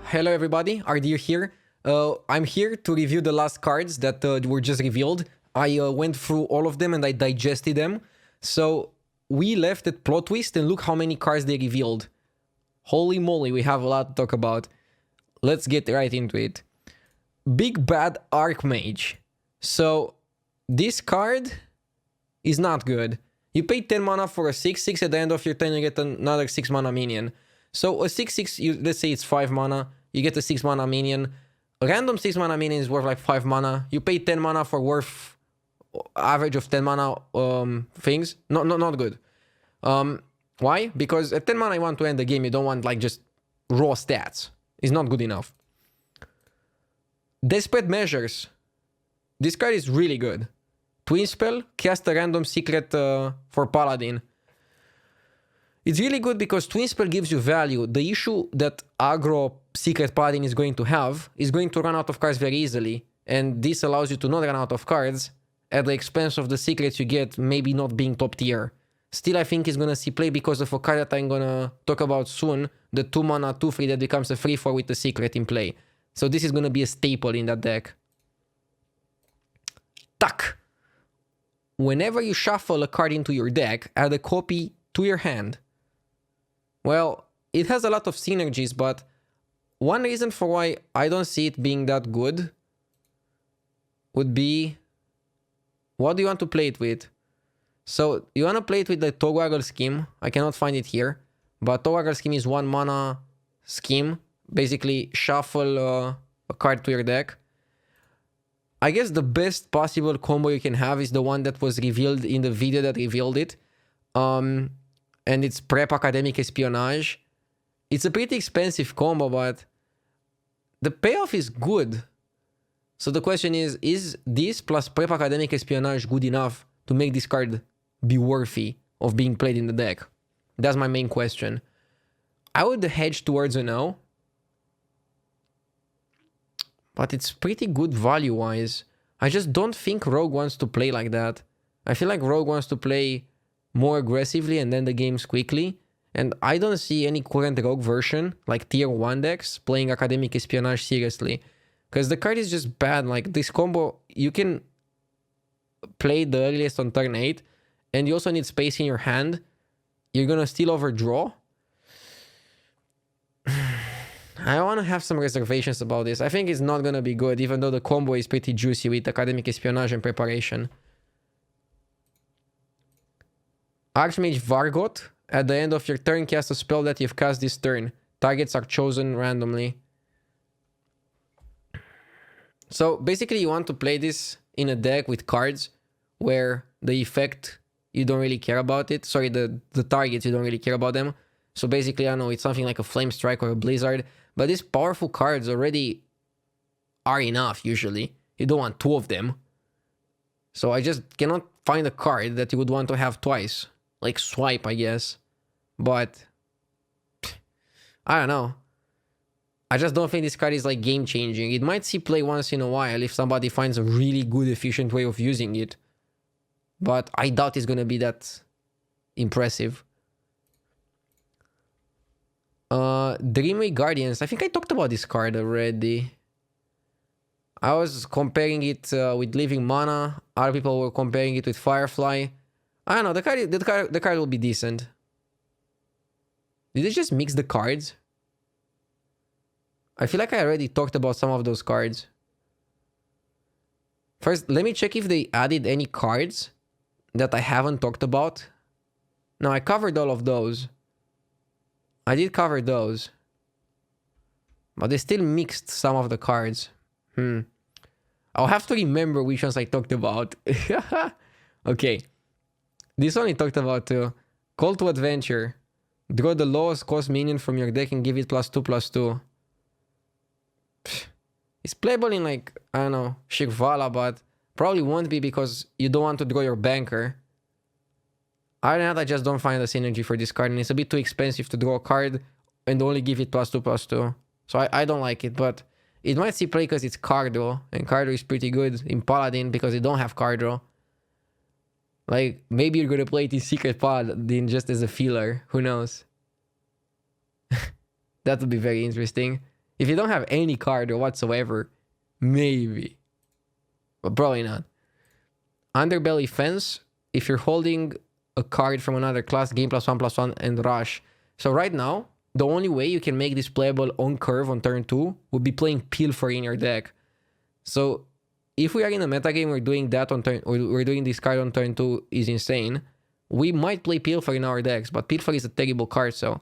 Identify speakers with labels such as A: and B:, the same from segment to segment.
A: Hello everybody, Ardir here. I'm here to review the last cards that were just revealed. I went through all of them and I digested them. So we left at plot twist and look how many cards they revealed. Holy moly, we have a lot to talk about. Let's get right into it. Big Bad Archmage. So this card is not good. You pay 10 mana for a 6/6, at the end of your turn you get another 6 mana minion. So a 6/6, let's say it's 5 mana, you get a 6 mana minion. A random 6 mana minion is worth like 5 mana. You pay 10 mana for worth average of 10 mana things. Not good. Why? Because at 10 mana you want to end the game, you don't want like just raw stats. It's not good enough. Desperate Measures. This card is really good. Twin Spell, cast a random secret for Paladin. It's really good because Twin Spell gives you value. The issue that aggro Secret Paladin is going to have is going to run out of cards very easily. And this allows you to not run out of cards at the expense of the secrets you get maybe not being top tier. Still, I think he's going to see play because of a card that I'm going to talk about soon. The 2 mana 2/3 that becomes a 3/4 with the secret in play. So this is going to be a staple in that deck. Tuck. Whenever you shuffle a card into your deck, add a copy to your hand. Well, it has a lot of synergies, but one reason for why I don't see it being that good would be, what do you want to play it with? So you want to play it with the Togwaggle scheme. I cannot find it here, but Togwaggle scheme is 1 mana scheme. Basically, shuffle a card to your deck. I guess the best possible combo you can have is the one that was revealed in the video that revealed it. And it's Prep Academic Espionage. It's a pretty expensive combo, but the payoff is good. So the question is this plus Prep Academic Espionage good enough to make this card be worthy of being played in the deck? That's my main question. I would hedge towards a no. But it's pretty good value-wise. I just don't think Rogue wants to play like that. I feel like Rogue wants to play more aggressively and end the games quickly. And I don't see any current Rogue version, like tier 1 decks, playing Academic Espionage seriously. Because the card is just bad. Like this combo, you can play the earliest on turn 8. And you also need space in your hand. You're going to still overdraw. I want to have some reservations about this. I think it's not going to be good, even though the combo is pretty juicy with Academic Espionage and Preparation. Archmage Vargot. At the end of your turn, cast a spell that you've cast this turn. Targets are chosen randomly. So basically you want to play this in a deck with cards where the effect, you don't really care about it. Sorry, the targets, you don't really care about them. So basically, I know it's something like a Flame Strike or a Blizzard. But these powerful cards already are enough, usually. You don't want 2 of them. So I just cannot find a card that you would want to have twice. Like Swipe, I guess. But I don't know. I just don't think this card is like game-changing. It might see play once in a while if somebody finds a really good, efficient way of using it. But I doubt it's going to be that impressive. Dreamway Guardians. I think I talked about this card already. I was comparing it with Living Mana. Other people were comparing it with Firefly. I don't know. The card will be decent. Did they just mix the cards? I feel like I already talked about some of those cards. First, let me check if they added any cards that I haven't talked about. No, I covered all of those. I did cover those. But they still mixed some of the cards. I'll have to remember which ones I talked about. Okay. This one I talked about too. Call to Adventure. Draw the lowest cost minion from your deck and give it +2/+2. It's playable in like, I don't know, Shikvala, but probably won't be because you don't want to draw your banker. Other than that, I just don't find the synergy for this card, and it's a bit too expensive to draw a card and only give it +2/+2. So I don't like it, but it might see play because it's card draw, and card draw is pretty good in Paladin because you don't have card draw. Like, maybe you're going to play it in Secret Paladin just as a filler. Who knows? That would be very interesting. If you don't have any card or whatsoever, maybe. But probably not. Underbelly Fence, if you're holding a card from another class, gain +1/+1 and rush. So right now, the only way you can make this playable on curve on turn 2 would be playing Pilfer in your deck. So if we are in a metagame, we're doing that on turn, or we're doing this card on turn 2 is insane. We might play Pilfer in our decks, but Pilfer is a terrible card, so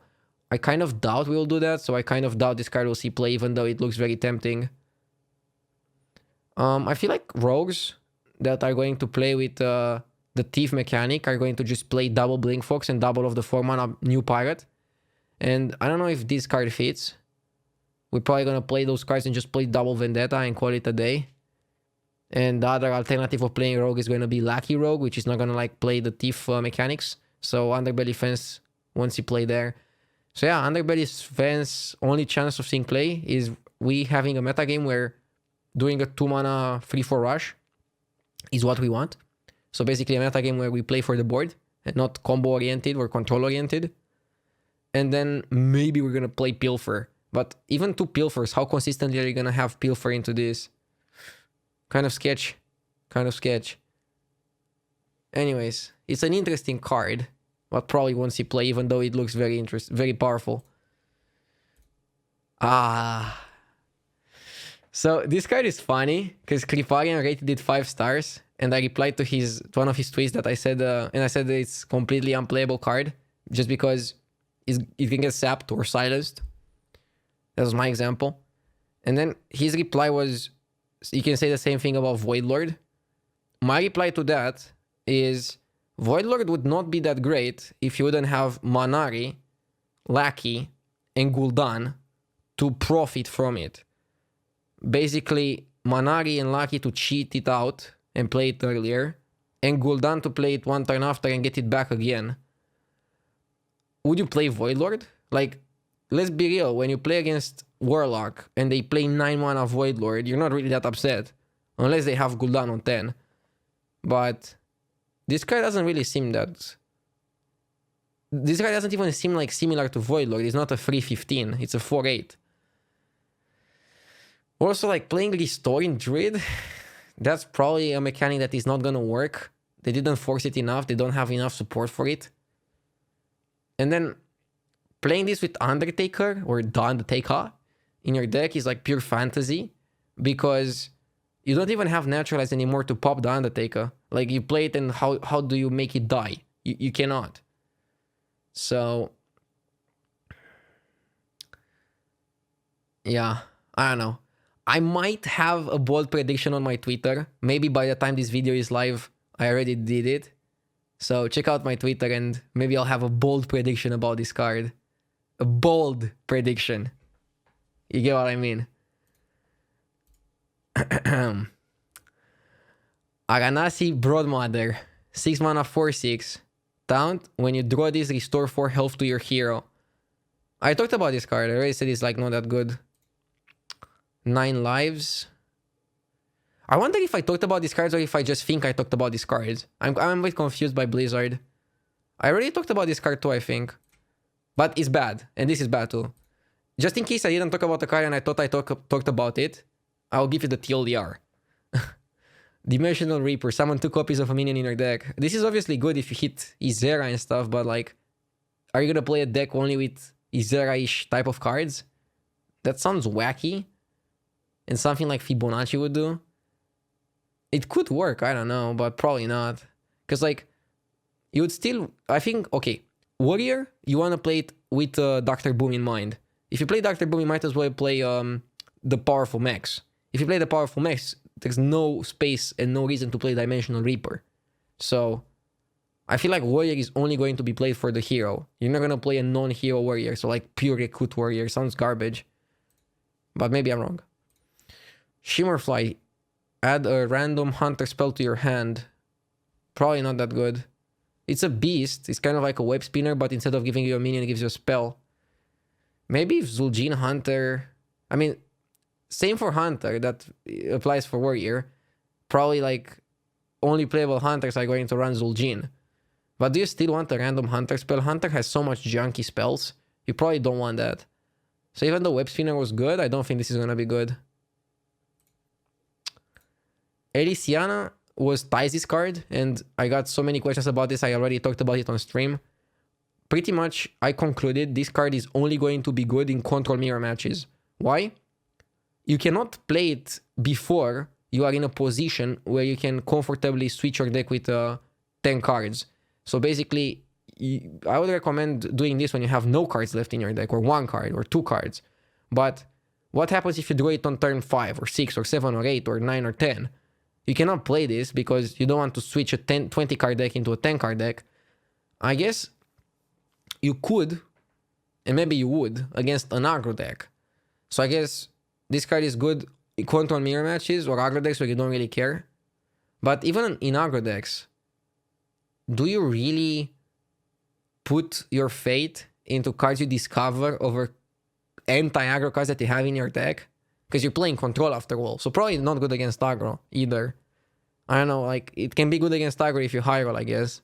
A: I kind of doubt we'll do that. So I kind of doubt this card will see play, even though it looks very tempting. I feel like rogues that are going to play with the Thief mechanic are going to just play double Blink Fox and double of the 4-mana New Pirate. And I don't know if this card fits. We're probably going to play those cards and just play double Vendetta and call it a day. And the other alternative of playing Rogue is going to be Lucky Rogue, which is not going to like play the Thief mechanics. So Underbelly Fence, once you play there. So yeah, Underbelly Fence, only chance of seeing play is we having a metagame where doing a 2-mana 3/4 rush is what we want. So basically a metagame where we play for the board and not combo oriented or control oriented. And then maybe we're going to play Pilfer. But even 2 Pilfers, how consistently are you going to have Pilfer into this? Kind of sketch. Kind of sketch. Anyways, it's an interesting card, but probably won't see play, even though it looks very very powerful. So this card is funny because Kriparian rated it 5 stars, and I replied to one of his tweets that I said, and I said that it's completely unplayable card just because it can get sapped or silenced. That was my example. And then his reply was, you can say the same thing about Voidlord. My reply to that is, Voidlord would not be that great if you wouldn't have Manari, Lackey, and Gul'dan to profit from it. Basically, Manari and Lackey to cheat it out and play it earlier, and Gul'dan to play it one turn after and get it back again. Would you play Voidlord? Like, let's be real, when you play against Warlock and they play 9-mana Voidlord, you're not really that upset. Unless they have Gul'dan on 10. But this card doesn't really seem that... This card doesn't even seem like similar to Voidlord. It's not a 3/15, it's a 4/8. Also, like, playing Restoring Druid, that's probably a mechanic that is not gonna work. They didn't force it enough, they don't have enough support for it. And then playing this with Undertaker or the Undertaker in your deck is like pure fantasy because you don't even have Naturalize anymore to pop the Undertaker. Like, you play it and how do you make it die? You cannot. So, yeah, I don't know. I might have a bold prediction on my Twitter. Maybe by the time this video is live, I already did it. So check out my Twitter and maybe I'll have a bold prediction about this card. A bold prediction. You get what I mean? Aranasi Broadmother. 6-mana 4/6. Taunt. When you draw this, restore 4 health to your hero. I talked about this card. I already said it's like not that good. 9 lives. I wonder if I talked about these cards or if I just think I talked about these cards. I'm a bit confused by Blizzard. I already talked about this card too, I think. But it's bad. And this is bad too. Just in case I didn't talk about the card and I thought I talked about it, I'll give you the TLDR. Dimensional Reaper. Summon 2 copies of a minion in your deck. This is obviously good if you hit Izera and stuff, but like, are you gonna play a deck only with Izera-ish type of cards? That sounds wacky. And something like Fibonacci would do. It could work, I don't know, but probably not. Because, like, you would still... I think, okay, Warrior, you want to play it with Dr. Boom in mind. If you play Dr. Boom, you might as well play the powerful mechs. If you play the powerful mechs, there's no space and no reason to play Dimensional Reaper. So, I feel like Warrior is only going to be played for the hero. You're not going to play a non-hero Warrior, so like pure Recruit Warrior sounds garbage. But maybe I'm wrong. Shimmerfly. Add a random hunter spell to your hand. Probably not that good. It's a beast. It's kind of like a web spinner, but instead of giving you a minion, it gives you a spell. Maybe if Zul'jin Hunter... I mean, same for Hunter. That applies for Warrior. Probably like only playable Hunters are going to run Zul'jin. But do you still want a random Hunter spell? Hunter has so much junky spells. You probably don't want that. So even though Web Spinner was good, I don't think this is gonna be good. Elisiana was Tyze's card, and I got so many questions about this. I already talked about it on stream. Pretty much, I concluded this card is only going to be good in control mirror matches. Why? You cannot play it before you are in a position where you can comfortably switch your deck with 10 cards. So basically, I would recommend doing this when you have no cards left in your deck, or 1 card, or 2 cards. But what happens if you draw it on turn 5, or 6, or 7, or 8, or 9, or 10? You cannot play this because you don't want to switch a 20 card deck into a 10 card deck. I guess you could, and maybe you would, against an aggro deck. So I guess this card is good in control mirror matches or aggro decks where you don't really care. But even in aggro decks, do you really put your fate into cards you discover over anti-aggro cards that you have in your deck? Because you're playing control after all. So probably not good against aggro either. I don't know, like, it can be good against aggro if you high roll, I guess.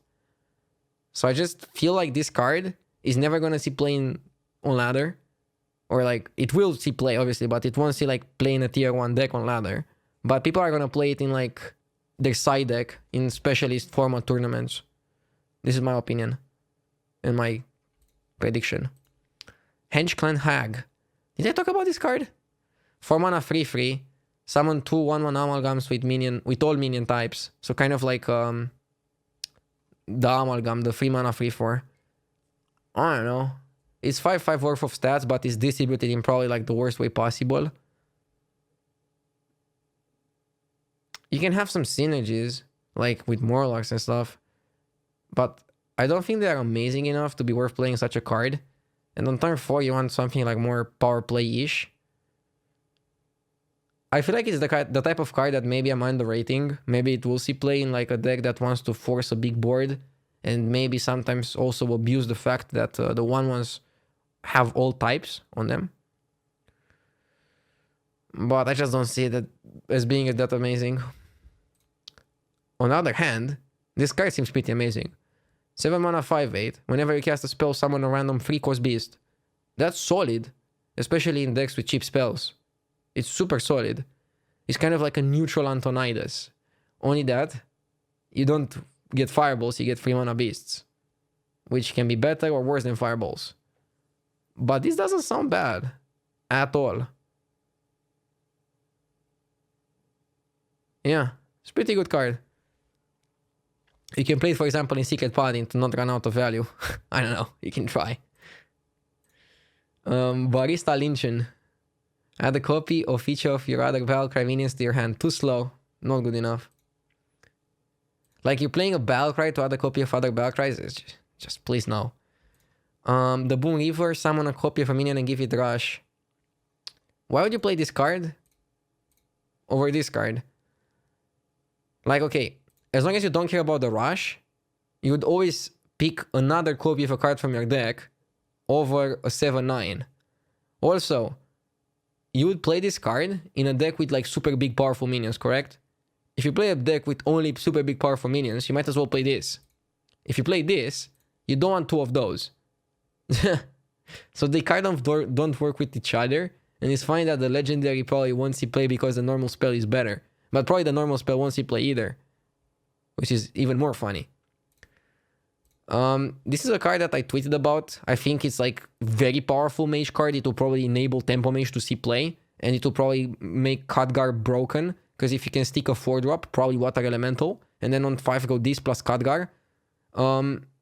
A: So I just feel like this card is never going to see play on ladder. Or like, it will see play, obviously, but it won't see like play in a tier 1 deck on ladder. But people are going to play it in like their side deck in specialist format tournaments. This is my opinion and my prediction. Henge Clan Hag. Did I talk about this card? 4 mana 3/3. Summon 2 1/1 amalgams with all minion types. So kind of like the amalgam, the 3 mana 3/4. I don't know. It's 5/5 worth of stats, but it's distributed in probably like the worst way possible. You can have some synergies, like with Morlocks and stuff. But I don't think they're amazing enough to be worth playing such a card. And on turn 4, you want something like more power play-ish. I feel like it's the type of card that maybe I'm underrating. Maybe it will see play in like a deck that wants to force a big board. And maybe sometimes also abuse the fact that the 1/1s have all types on them. But I just don't see that as being that amazing. On the other hand, this card seems pretty amazing. 7 mana 5/8. Whenever you cast a spell, summon a random 3-cost beast. That's solid, especially in decks with cheap spells. It's super solid. It's kind of like a neutral Antonidas. Only that, you don't get fireballs, you get 3 mana beasts. Which can be better or worse than fireballs. But this doesn't sound bad. At all. Yeah, it's a pretty good card. You can play it, for example, in Secret Paladin to not run out of value. I don't know, you can try. Barista Lynchen. Add a copy of each of your other Battlecry minions to your hand. Too slow. Not good enough. Like, you're playing a Battlecry to add a copy of other Battlecries? Just please no. The Boom Reaver, summon a copy of a minion and give it Rush. Why would you play this card over this card? Like, okay, as long as you don't care about the Rush, you would always pick another copy of a card from your deck over a 7/9. Also, you would play this card in a deck with like super big powerful minions, correct? If you play a deck with only super big powerful minions, you might as well play this. If you play this, you don't want 2 of those. So they kind of don't work with each other, and it's fine that the legendary probably won't see play because the normal spell is better. But probably the normal spell won't see play either, which is even more funny. This is a card that I tweeted about. I think it's like very powerful mage card. It will probably enable Tempo Mage to see play, and it will probably make Khadgar broken, because if you can stick a 4-drop, probably Water Elemental, and then on 5 go this plus Khadgar,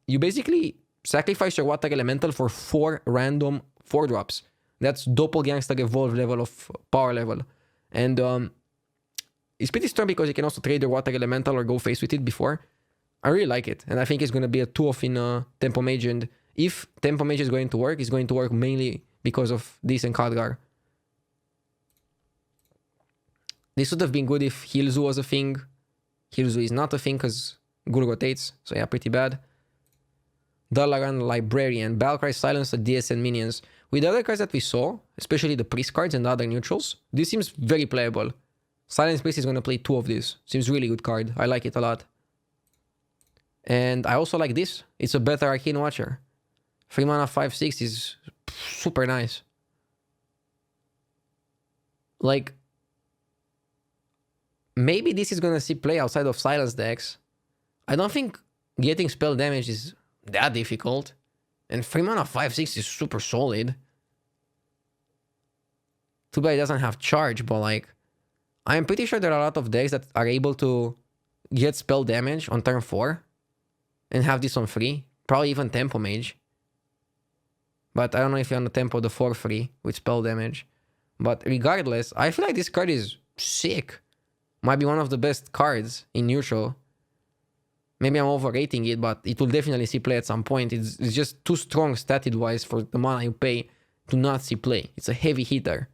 A: you basically sacrifice your Water Elemental for 4 random 4-drops. That's Doppelgangster Evolve level of power level. And it's pretty strong because you can also trade your Water Elemental or go face with it before. I really like it, and I think it's going to be a 2-off in Tempo Mage, and if Tempo Mage is going to work, it's going to work mainly because of this and Khadgar. This would have been good if Healzu was a thing. Healzu is not a thing because Ghoul rotates, so yeah, pretty bad. Dalaran Librarian. Battlecry silence the DSN minions. With the other cards that we saw, especially the Priest cards and the other neutrals, this seems very playable. Silence Priest is going to play 2 of these. Seems really good card. I like it a lot. And I also like this. It's a better Arcane Watcher. 3 mana 5/6 is super nice. Like, maybe this is gonna see play outside of silence decks. I don't think getting spell damage is that difficult. And 3 mana 5/6 is super solid. Too bad it doesn't have charge, but like, I'm pretty sure there are a lot of decks that are able to get spell damage on turn 4 and have this on 3. Probably even Tempo Mage. But I don't know if you're on the Tempo the 4/3 with spell damage. But regardless, I feel like this card is sick. Might be one of the best cards in neutral. Maybe I'm overrating it, but it will definitely see play at some point. It's just too strong statted-wise for the mana you pay to not see play. It's a heavy hitter.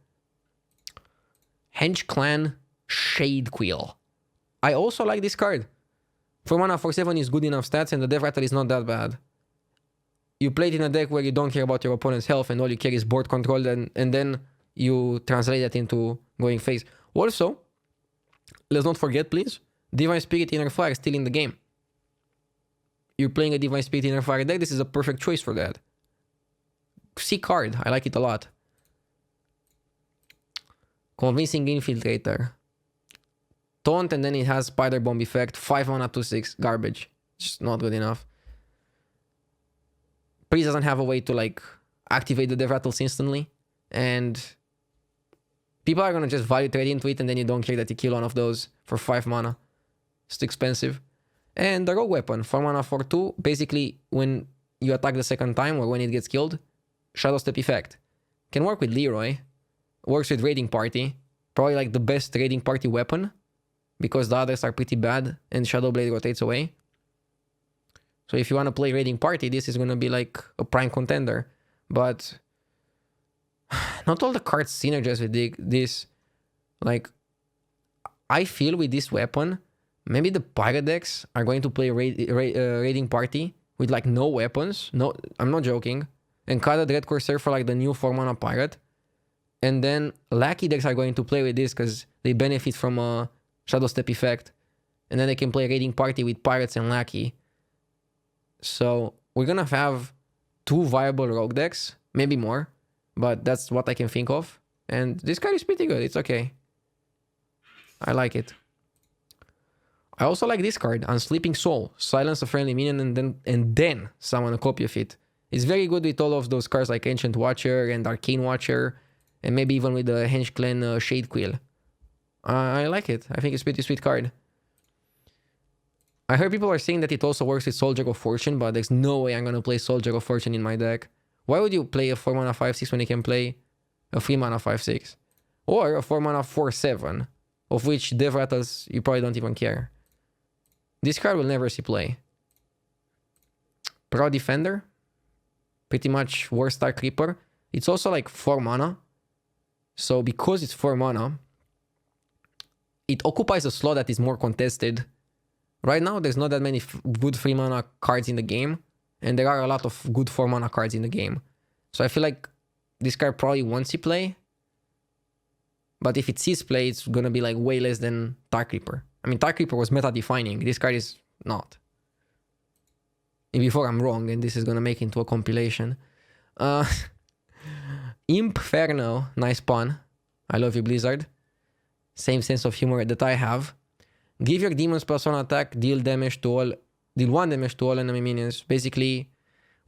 A: Henge Clan Shade Quill. I also like this card. 4 mana 4/7 is good enough stats, and the Death Rattle is not that bad. You play it in a deck where you don't care about your opponent's health and all you care is board control, and then you translate that into going face. Also, let's not forget, please, Divine Spirit Inner Fire is still in the game. You're playing a Divine Spirit Inner Fire deck, this is a perfect choice for that. Sick card, I like it a lot. Convincing Infiltrator. Taunt, and then it has Spider Bomb effect. 5 mana 2/6, garbage. Just not good enough. Priest doesn't have a way to like activate the Death Rattles instantly. And people are gonna just value trade into it, and then you don't care that you kill one of those for 5 mana. It's too expensive. And the Rogue Weapon, 4 mana 4/2. Basically, when you attack the second time or when it gets killed, Shadow Step effect. Can work with Leroy. Works with Raiding Party. Probably like the best Raiding Party weapon, because the others are pretty bad and Shadow Blade rotates away. So if you want to play Raiding Party, this is going to be like a prime contender. But not all the cards synergize with this. Like, I feel with this weapon, maybe the Pirate decks are going to play Raiding Party with like no weapons. No, I'm not joking. And cut a Dread Corsair for like the new 4 mana Pirate. And then Lackey decks are going to play with this because they benefit from a Shadow Step effect. And then they can play Raiding Party with Pirates and Lackey. So we're going to have 2 viable rogue decks. Maybe more. But that's what I can think of. And this card is pretty good. It's okay. I like it. I also like this card, Unsleeping Soul. Silence a friendly minion and then summon a copy of it. It's very good with all of those cards like Ancient Watcher and Arcane Watcher. And maybe even with the Henge Clan Shade Quill. I like it. I think it's a pretty sweet card. I heard people are saying that it also works with Soldier of Fortune, but there's no way I'm going to play Soldier of Fortune in my deck. Why would you play a 4 mana 5/6 when you can play a 3 mana 5/6? Or a 4 mana 4/7, of which Death Rattles you probably don't even care. This card will never see play. Proud Defender. Pretty much War Star Creeper. It's also like 4 mana. So because it's 4 mana, it occupies a slot that is more contested. Right now, there's not that many good 3 mana cards in the game. And there are a lot of good 4 mana cards in the game. So I feel like this card probably won't see play. But if it sees play, it's going to be like way less than Dark Reaper. I mean, Dark Reaper was meta defining. This card is not. And before I'm wrong, and this is going to make into a compilation. Impferno, nice pun. I love you, Blizzard. Same sense of humor that I have. Give your demons +1 attack, deal 1 damage to all enemy minions. Basically,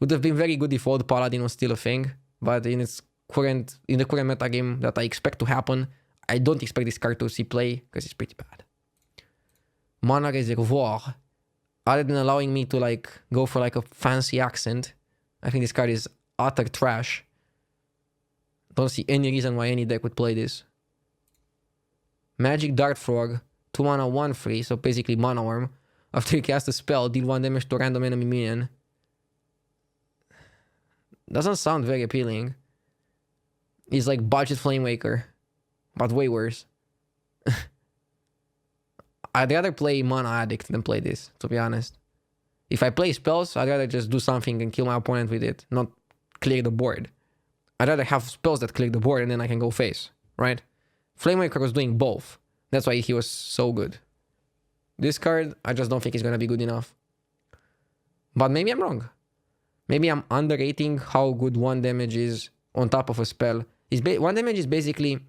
A: would have been very good if Old Paladin was still a thing, but in the current meta game that I expect to happen, I don't expect this card to see play because it's pretty bad. Mana Reservoir. Other than allowing me to like go for like a fancy accent, I think this card is utter trash. Don't see any reason why any deck would play this. Magic Dart Frog, 2 mana 1/3, so basically Mana Worm. After you cast a spell, deal 1 damage to a random enemy minion. Doesn't sound very appealing. It's like budget Flamewaker, but way worse. I'd rather play Mana Addict than play this, to be honest. If I play spells, I'd rather just do something and kill my opponent with it, not clear the board. I'd rather have spells that clear the board and then I can go face, right? Flamewaker was doing both. That's why he was so good. This card, I just don't think is going to be good enough. But maybe I'm wrong. Maybe I'm underrating how good 1 damage is on top of a spell. 1 damage is basically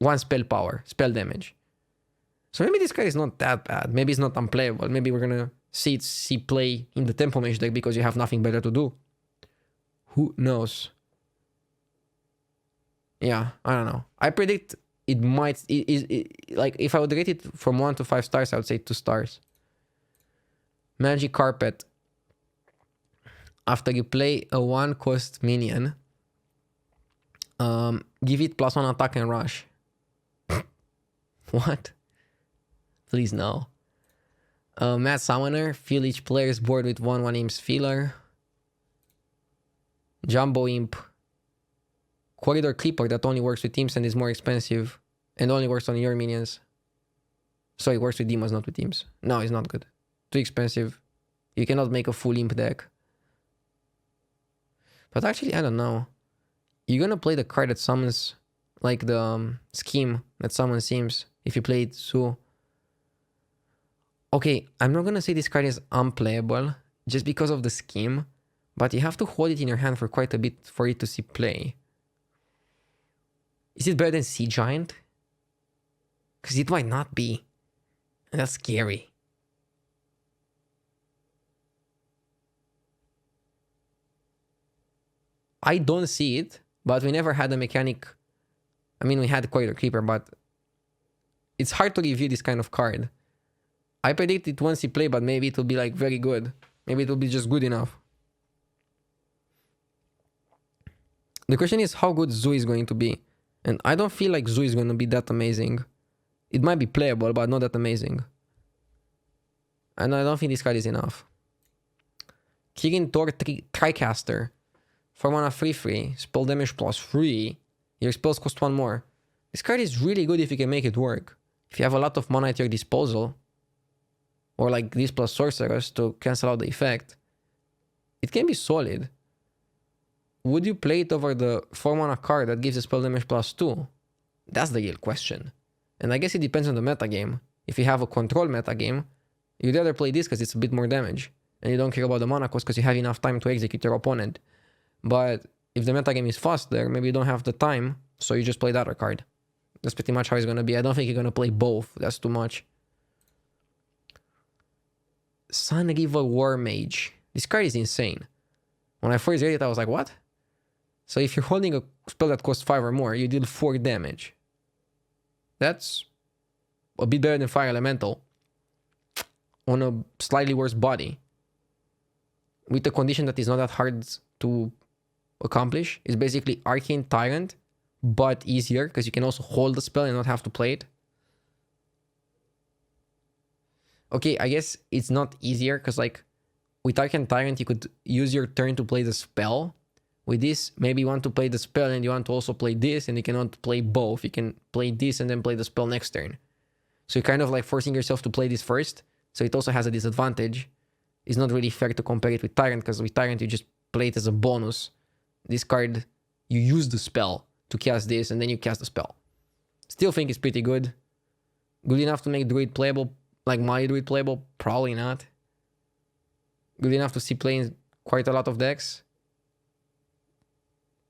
A: 1 spell power, spell damage. So maybe this card is not that bad. Maybe it's not unplayable. Maybe we're gonna see play in the Tempo Mage deck because you have nothing better to do. Who knows? Yeah, I don't know. I predict it might... like, if I would rate it from 1 to 5 stars, I would say 2 stars. Magic Carpet. After you play a 1-cost minion, give it +1 attack and rush. What? Please no. Mad Summoner. Fill each player's board with 1/1 Imp's filler. Jumbo Imp. Corridor Clipper that only works with imps and is more expensive. And only works on your minions. So it works with demons, not with imps. No, it's not good. Too expensive. You cannot make a full imp deck. But actually, I don't know. You're gonna play the card that summons, like the scheme that summons imps. If you play it so... Okay, I'm not gonna say this card is unplayable just because of the scheme, but you have to hold it in your hand for quite a bit for it to see play. Is it better than Sea Giant? Because it might not be. And that's scary. I don't see it, but we never had a mechanic. I mean, we had Corridor Creeper, but it's hard to review this kind of card. I predict it once you play, but maybe it will be like very good. Maybe it will be just good enough. The question is how good Zoo is going to be. And I don't feel like Zoo is going to be that amazing. It might be playable, but not that amazing. And I don't think this card is enough. Kirin Tor Tricaster. For mana 3/3. Spell damage +3. Your spells cost 1 more. This card is really good if you can make it work. If you have a lot of mana at your disposal. Or like this plus Sorceress to cancel out the effect. It can be solid. Would you play it over the 4 mana card that gives a spell damage +2? That's the real question. And I guess it depends on the metagame. If you have a control metagame, you'd rather play this because it's a bit more damage. And you don't care about the mana cost because you have enough time to execute your opponent. But if the metagame is faster, maybe you don't have the time, so you just play the other card. That's pretty much how it's going to be. I don't think you're going to play both. That's too much. Sun River War Mage. This card is insane. When I first read it, I was like, what? So if you're holding a spell that costs 5 or more, you deal 4 damage. That's a bit better than Fire Elemental. On a slightly worse body. With a condition that is not that hard to accomplish. It's basically Arcane Tyrant, but easier, because you can also hold the spell and not have to play it. Okay, I guess it's not easier, because like, with Arcane Tyrant, you could use your turn to play the spell. With this, maybe you want to play the spell and you want to also play this, and you cannot play both. You can play this and then play the spell next turn. So you're kind of like forcing yourself to play this first, so it also has a disadvantage. It's not really fair to compare it with Tyrant, because with Tyrant you just play it as a bonus. This card, you use the spell to cast this, and then you cast the spell. Still think it's pretty good. Good enough to make Druid playable, like my Druid playable? Probably not. Good enough to see play in quite a lot of decks.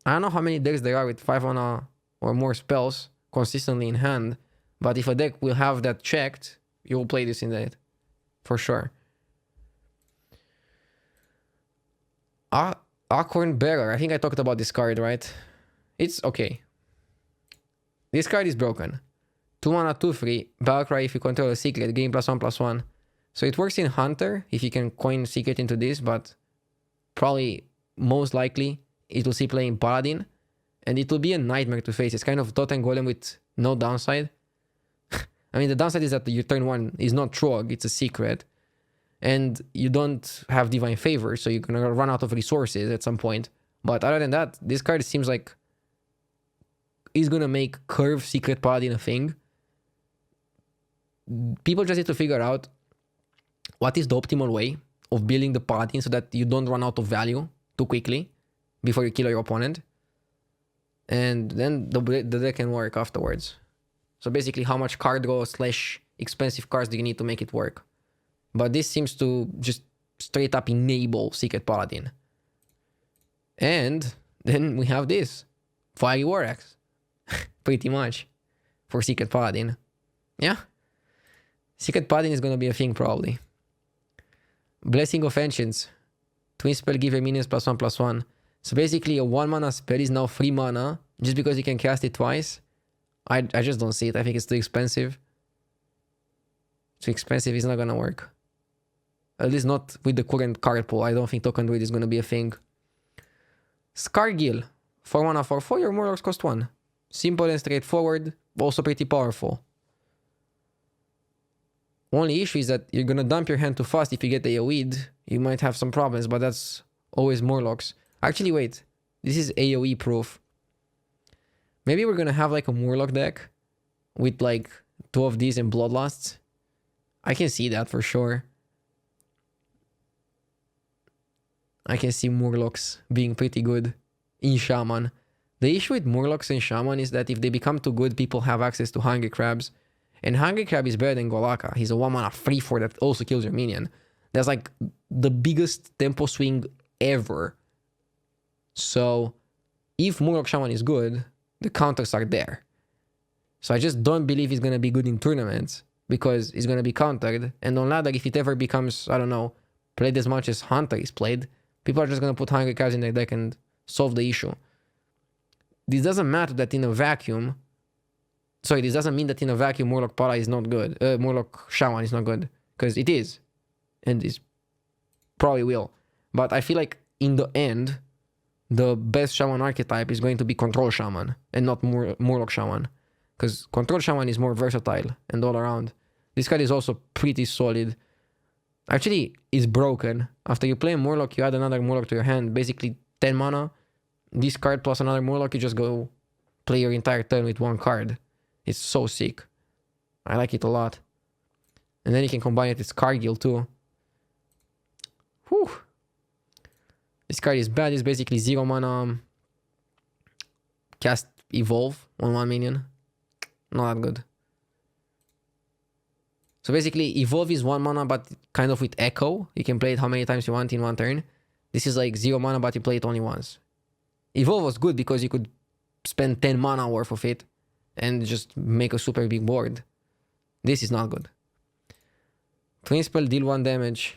A: I don't know how many decks there are with 5 mana or more spells consistently in hand, but if a deck will have that checked, you will play this in it. For sure. Acorn Bearer. I think I talked about this card, right? It's okay. This card is broken. 2 mana, 2/3. Battlecry if you control a secret. Gain +1/+1. So it works in Hunter if you can coin secret into this, but probably most likely it will see play in Paladin. And it will be a nightmare to face. It's kind of Totem Golem with no downside. I mean, the downside is that your turn 1 is not Trog, it's a secret. And you don't have Divine Favor, so you're going to run out of resources at some point. But other than that, this card seems like is going to make Curve Secret Paladin a thing. People just need to figure out what is the optimal way of building the Paladin so that you don't run out of value too quickly before you kill your opponent. And then the deck can work afterwards. So basically, how much card draw / expensive cards do you need to make it work? But this seems to just straight up enable Secret Paladin. And then we have this. Fiery War Axe. Pretty much. for Secret Paladin. Yeah. Secret Paladin is gonna be a thing probably. Blessing of Ancients. Twin spell give your minions +1/+1. So basically a 1 mana spell is now 3 mana just because you can cast it twice. I just don't see it. I think it's too expensive. Too expensive, it's not gonna work. At least not with the current card pool. I don't think Token Druid is gonna be a thing. Scargill. 4 mana for 4, your Murlocs cost 1. Simple and straightforward, also pretty powerful. Only issue is that you're gonna dump your hand too fast. If you get AoE'd, you might have some problems, but that's always Murlocs. Actually, wait. This is AoE proof. Maybe we're gonna have like a Murloc deck with like 2 of these and Bloodlusts. I can see that for sure. I can see Murlocs being pretty good in Shaman. The issue with Murlocs and Shaman is that if they become too good, people have access to Hungry Crabs. And Hungry Crab is better than Golaka. He's a 1 mana 3/4 that also kills your minion. That's like the biggest tempo swing ever. So if Murloc Shaman is good, the counters are there. So I just don't believe he's going to be good in tournaments because he's going to be countered. And on ladder, if it ever becomes, I don't know, played as much as Hunter is played, people are just going to put Hungry Crabs in their deck and solve the issue. This doesn't matter that in a vacuum. Sorry, this doesn't mean that in a vacuum Murloc Para is not good. Murloc Shaman is not good. Because it is. And it probably will. But I feel like in the end, the best Shaman archetype is going to be Control Shaman and not Murloc Shaman. Because Control Shaman is more versatile and all around. This card is also pretty solid. Actually, it's broken. After you play a Murloc, you add another Murloc to your hand. Basically, 10 mana. This card plus another Murloc, you just go play your entire turn with 1 card. It's so sick. I like it a lot. And then you can combine it with Scargill too. Whew. This card is bad. It's basically 0 mana. Cast Evolve on 1 minion. Not that good. So basically, Evolve is 1 mana, but kind of with Echo. You can play it how many times you want in 1 turn. This is like 0 mana, but you play it only once. Evolve was good because you could spend 10 mana worth of it and just make a super big board. This is not good. Twin Spell, deal 1 damage.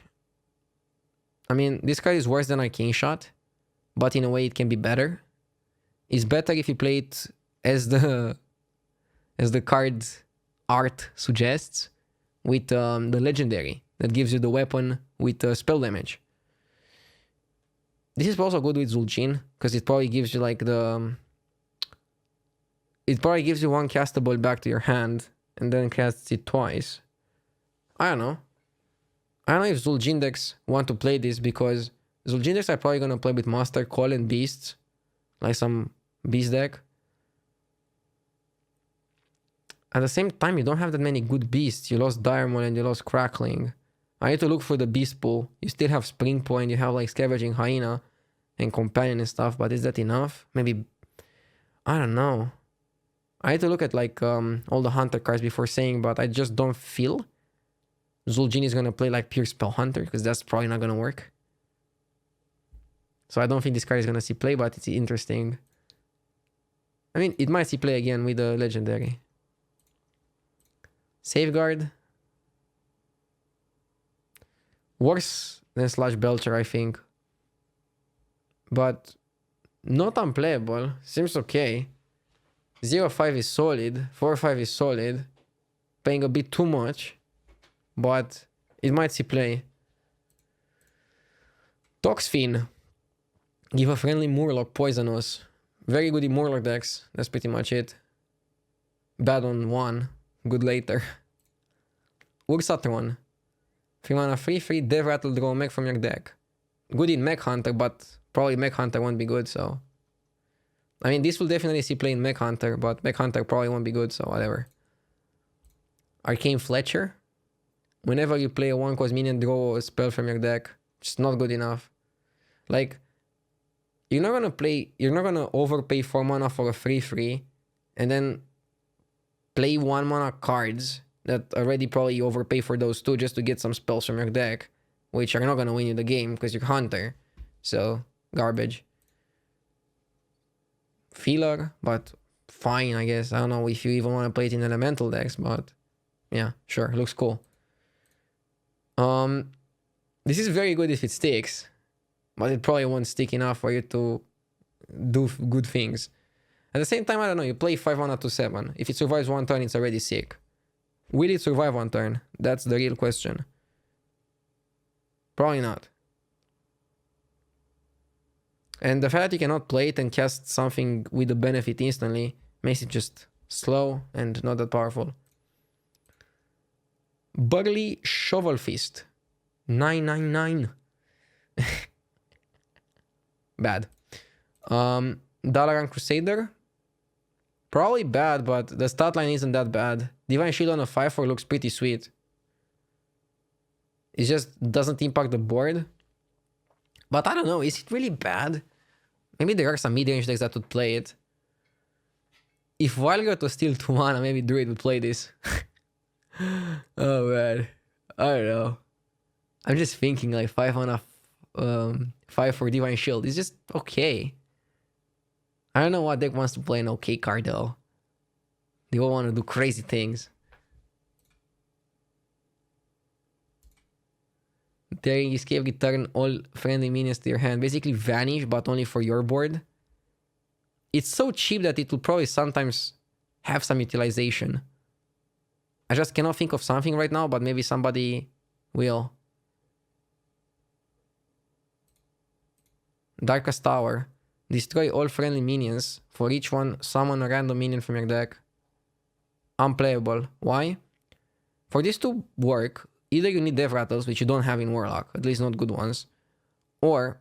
A: I mean, this card is worse than Arcane Shot, but in a way it can be better. It's better if you play it as the card art suggests, with the legendary that gives you the weapon with spell damage. This is also good with Zul'jin because it probably gives you like it probably gives you 1 castable back to your hand and then casts it twice. I don't know. I don't know if Zul'jin decks want to play this because Zul'jin decks are probably gonna play with Master Call and Beasts, like some Beast deck. At the same time, you don't have that many good beasts. You lost Diremon and you lost Crackling. I need to look for the beast pool. You still have Spring Point, you have like Scavenging Hyena and Companion and stuff, but is that enough? Maybe, I don't know. I need to look at like all the Hunter cards before saying, but I just don't feel Zul'jin is going to play like pure Spell Hunter because that's probably not going to work. So I don't think this card is going to see play, but it's interesting. I mean, it might see play again with the Legendary. Safeguard. Worse than Slash Belcher, I think. But not unplayable. Seems okay. 0-5 is solid. 4-5 is solid. Paying a bit too much. But it might see play. Toxfin. Give a friendly Murloc Poisonous. Very good in Murloc decks. That's pretty much it. Bad on 1. Good later. Ursatron. 3 mana 3/3 Dev Rattle, draw a mech from your deck. Good in Mech Hunter, but probably Mech Hunter won't be good, so. I mean, this will definitely see play in Mech Hunter, but Mech Hunter probably won't be good, so whatever. Arcane Fletcher. Whenever you play a 1-cost minion, draw a spell from your deck. Just not good enough. Like, you're not gonna overpay 4 mana for a 3/3 and then play 1 mana cards that already probably overpay for those 2 just to get some spells from your deck, which are not gonna win you the game because you're Hunter. So, garbage. Feeler, but fine, I guess. I don't know if you even want to play it in elemental decks, but yeah, sure, looks cool. This is very good if it sticks, but it probably won't stick enough for you to do good things. At the same time, I don't know, you play 5 mana to 7. If it survives one turn, it's already sick. Will it survive one turn? That's the real question. Probably not. And the fact that you cannot play it and cast something with the benefit instantly makes it just slow and not that powerful. Burly Shovel Fist. 999. Bad. Dalaran Crusader. Probably bad, but the stat line isn't that bad. Divine Shield on a 5/4 looks pretty sweet. It just doesn't impact the board. But I don't know, is it really bad? Maybe there are some mid-range decks that would play it. If Wildguard was still 2 mana, maybe Druid would play this. Oh man. I don't know. I'm just thinking like 5 mana 5 for Divine Shield. It's just okay. I don't know what deck wants to play an okay card though. They all want to do crazy things. During escape, return all friendly minions to your hand. Basically vanish, but only for your board. It's so cheap that it will probably sometimes have some utilization. I just cannot think of something right now, but maybe somebody will. Darkest Tower. Destroy all friendly minions. For each one, summon a random minion from your deck. Unplayable. Why? For this to work, either you need Death Rattles, which you don't have in Warlock, at least not good ones, or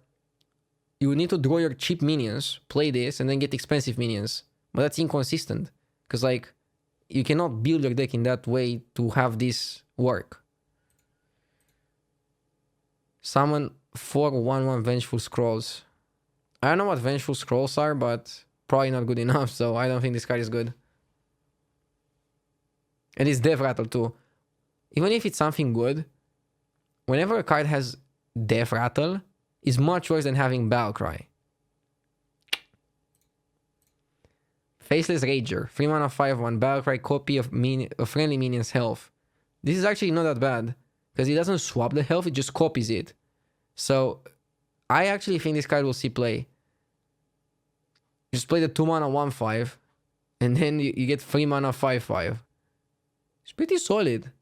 A: you need to draw your cheap minions, play this, and then get expensive minions. But that's inconsistent, because like, you cannot build your deck in that way to have this work. Summon 4/1/1 Vengeful Scrolls. I don't know what Vengeful Scrolls are, but probably not good enough, so I don't think this card is good. And it's Death Rattle too. Even if it's something good, whenever a card has Death Rattle, it's much worse than having Battle Cry. Faceless Rager. 3 mana 5/1. Battle Cry, copy of friendly minion's health. This is actually not that bad, because it doesn't swap the health, it just copies it. So, I actually think this card will see play. Just play the 2 mana 1/5, and then you get 3 mana 5/5. It's pretty solid.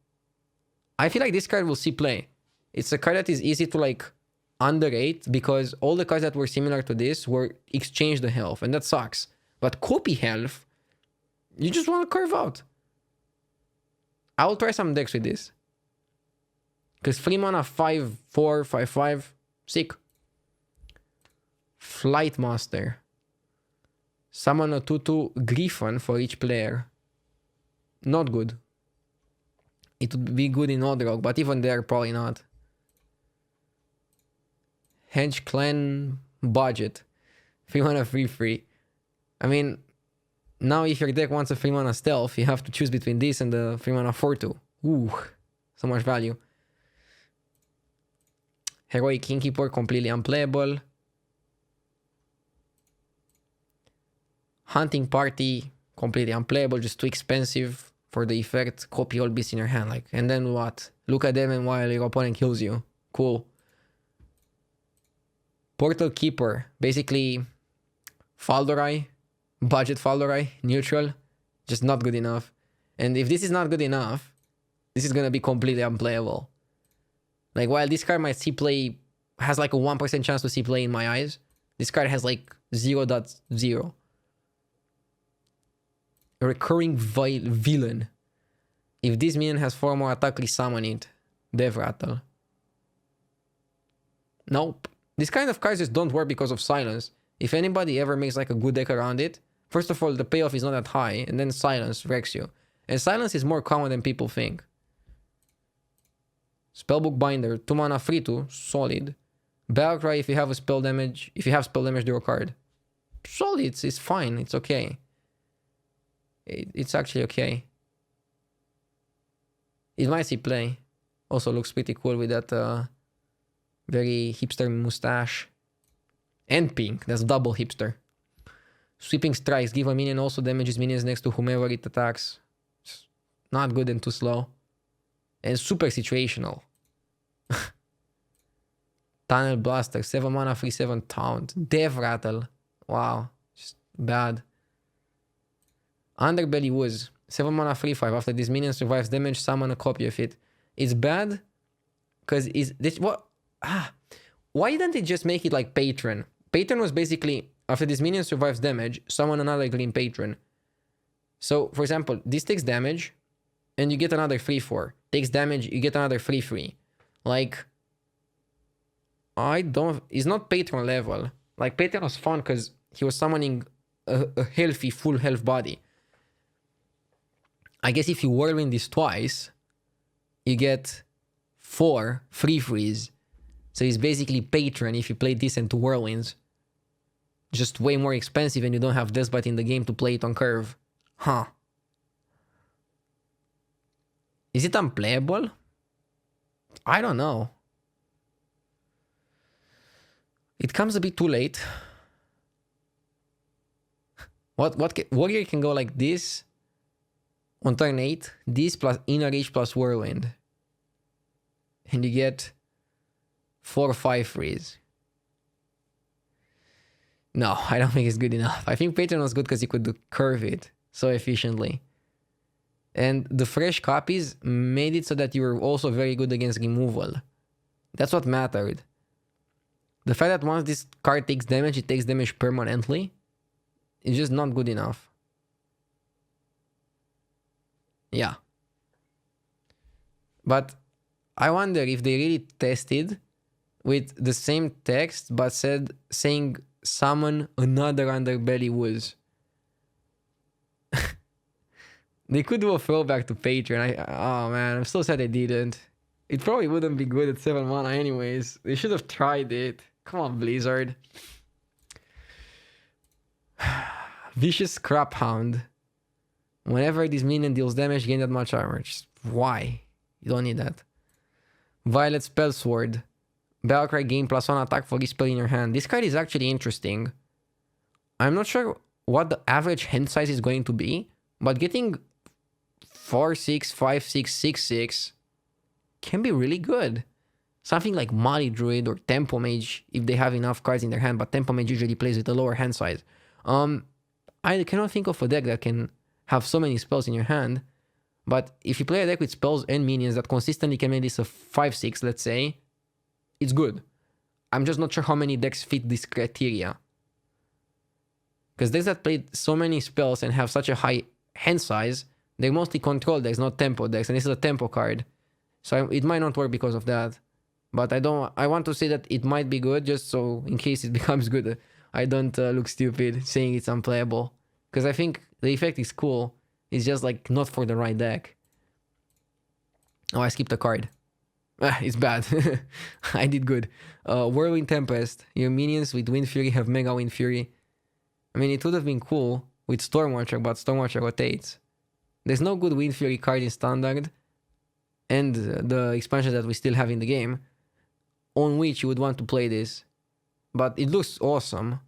A: I feel like this card will see play. It's a card that is easy to like underrate, because all the cards that were similar to this were exchange the health, and that sucks. But copy health, you just want to carve out. I will try some decks with this. Because 3 mana 5/4, 5/5, sick. Flight Master. Summon a 2/2 Griffon for each player. Not good. It would be good in Odrog, but even there, probably not. Hedge Clan Budget. 3 mana 3/3. I mean, now if your deck wants a 3 mana stealth, you have to choose between this and the 3 mana 4/2. Ooh, so much value. Heroic Kingkeeper, completely unplayable. Hunting Party, completely unplayable, just too expensive for the effect. Copy all beasts in your hand, like, and then what? Look at them and while your opponent kills you. Cool. Portal Keeper, basically Faldorai, budget Faldorai, neutral, just not good enough. And if this is not good enough, this is gonna be completely unplayable. Like, while this card might see play, has like a 1% chance to see play in my eyes, this card has like 0.0. A recurring villain. If this minion has 4 more attack, resummon it. Death Rattle. Nope. These kind of cards just don't work because of silence. If anybody ever makes like a good deck around it, first of all, the payoff is not that high, and then silence wrecks you. And silence is more common than people think. Spellbook Binder, 2 mana 3/2, solid. Battlecry if you have a spell damage, draw a card. Solid, it's fine, it's okay. It's actually okay. It might see play. Also looks pretty cool with that very hipster mustache. And pink, that's double hipster. Sweeping strikes. Give a minion also damages minions next to whomever it attacks. It's not good and too slow. And super situational. Tunnel Blaster. 7 mana, 3/7 taunt. Death Rattle. Wow. Just bad. Underbelly Woods. 7 mana, 3/5. After this minion survives damage, summon a copy of it. It's bad because is this what? Why didn't it just make it like Patron? Patron was basically after this minion survives damage, summon another green patron. So for example, this takes damage, and you get another 3/4. Takes damage, you get another 3/3. Like, I don't. It's not patron level. Like patron was fun because he was summoning a healthy, full health body. I guess if you whirlwind this twice, you get 4 3/3s. So it's basically patron if you play this and 2 whirlwinds. Just way more expensive and you don't have Deathbite in the game to play it on curve. Huh. Is it unplayable? I don't know. It comes a bit too late. Warrior can go like this on turn 8. This plus Inner Reach plus Whirlwind. And you get 4 5/3s. No, I don't think it's good enough. I think Patron was good because you could curve it so efficiently. And the fresh copies made it so that you were also very good against removal. That's what mattered. The fact that once this card takes damage, it takes damage permanently, is just not good enough. Yeah. But I wonder if they really tested with the same text but saying summon another Underbelly Woods. They could do a throwback to Patron. Oh man, I'm so sad they didn't. It probably wouldn't be good at 7 mana anyways. They should have tried it. Come on, Blizzard. Vicious Crap Hound. Whenever this minion deals damage, gain that much armor. Just why? You don't need that. Violet Spell Sword. Battlecry gain +1 attack for each spell in your hand. This card is actually interesting. I'm not sure what the average hand size is going to be, but getting 4/6, 5/6, 6/6 can be really good. Something like Mali Druid or Tempo Mage if they have enough cards in their hand, but Tempo Mage usually plays with a lower hand size. I cannot think of a deck that can have so many spells in your hand, but if you play a deck with spells and minions that consistently can make this a 5/6, let's say, it's good. I'm just not sure how many decks fit this criteria. Because decks that play so many spells and have such a high hand size, they're mostly control decks, not tempo decks, and this is a tempo card. So it might not work because of that. But I want to say that it might be good, just so in case it becomes good, I don't look stupid saying it's unplayable. Because I think the effect is cool. It's just like not for the right deck. Oh, I skipped a card. It's bad. I did good. Whirlwind Tempest. Your minions with Wind Fury have Mega Wind Fury. I mean, it would have been cool with Stormwatcher, but Stormwatcher rotates. There's no good Wind Fury card in Standard and the expansion that we still have in the game on which you would want to play this. But it looks awesome.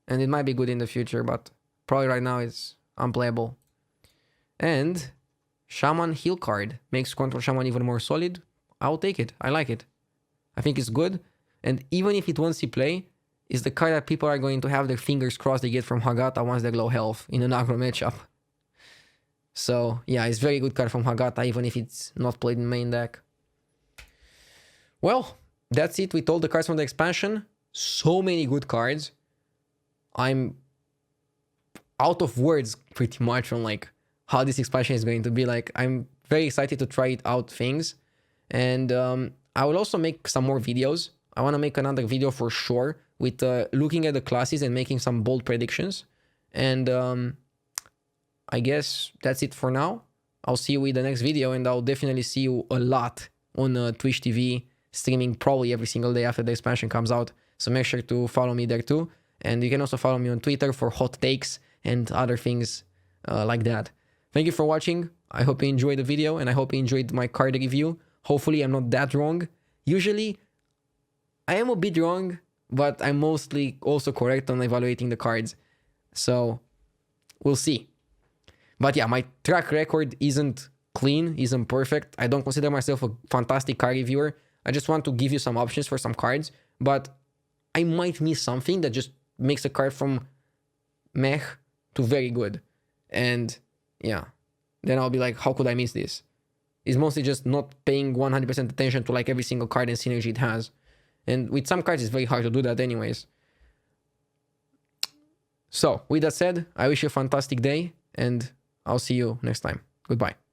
A: And it might be good in the future, but probably right now it's unplayable. And Shaman heal card makes Control Shaman even more solid. I'll take it. I like it. I think it's good. And even if it won't see play, it's the card that people are going to have their fingers crossed they get from Hagata once they're low health in an aggro matchup. So yeah, it's very good card from Hagata, even if it's not played in main deck. Well, that's it with all the cards from the expansion. So many good cards. I'm out of words pretty much on like how this expansion is going to be. Like, I'm very excited to try it out things. And I will also make some more videos. I want to make another video for sure with looking at the classes and making some bold predictions. And I guess that's it for now. I'll see you in the next video, and I'll definitely see you a lot on Twitch TV, streaming probably every single day after the expansion comes out. So make sure to follow me there too. And you can also follow me on Twitter for hot takes and other things like that. Thank you for watching. I hope you enjoyed the video, and I hope you enjoyed my card review. Hopefully I'm not that wrong. Usually I am a bit wrong, but I'm mostly also correct on evaluating the cards. So we'll see. But yeah, my track record isn't clean, isn't perfect. I don't consider myself a fantastic card reviewer. I just want to give you some options for some cards, but I might miss something that just makes a card from meh to very good. And yeah, then I'll be like, how could I miss this? It's mostly just not paying 100% attention to like every single card and synergy it has. And with some cards, it's very hard to do that anyways. So with that said, I wish you a fantastic day and I'll see you next time. Goodbye.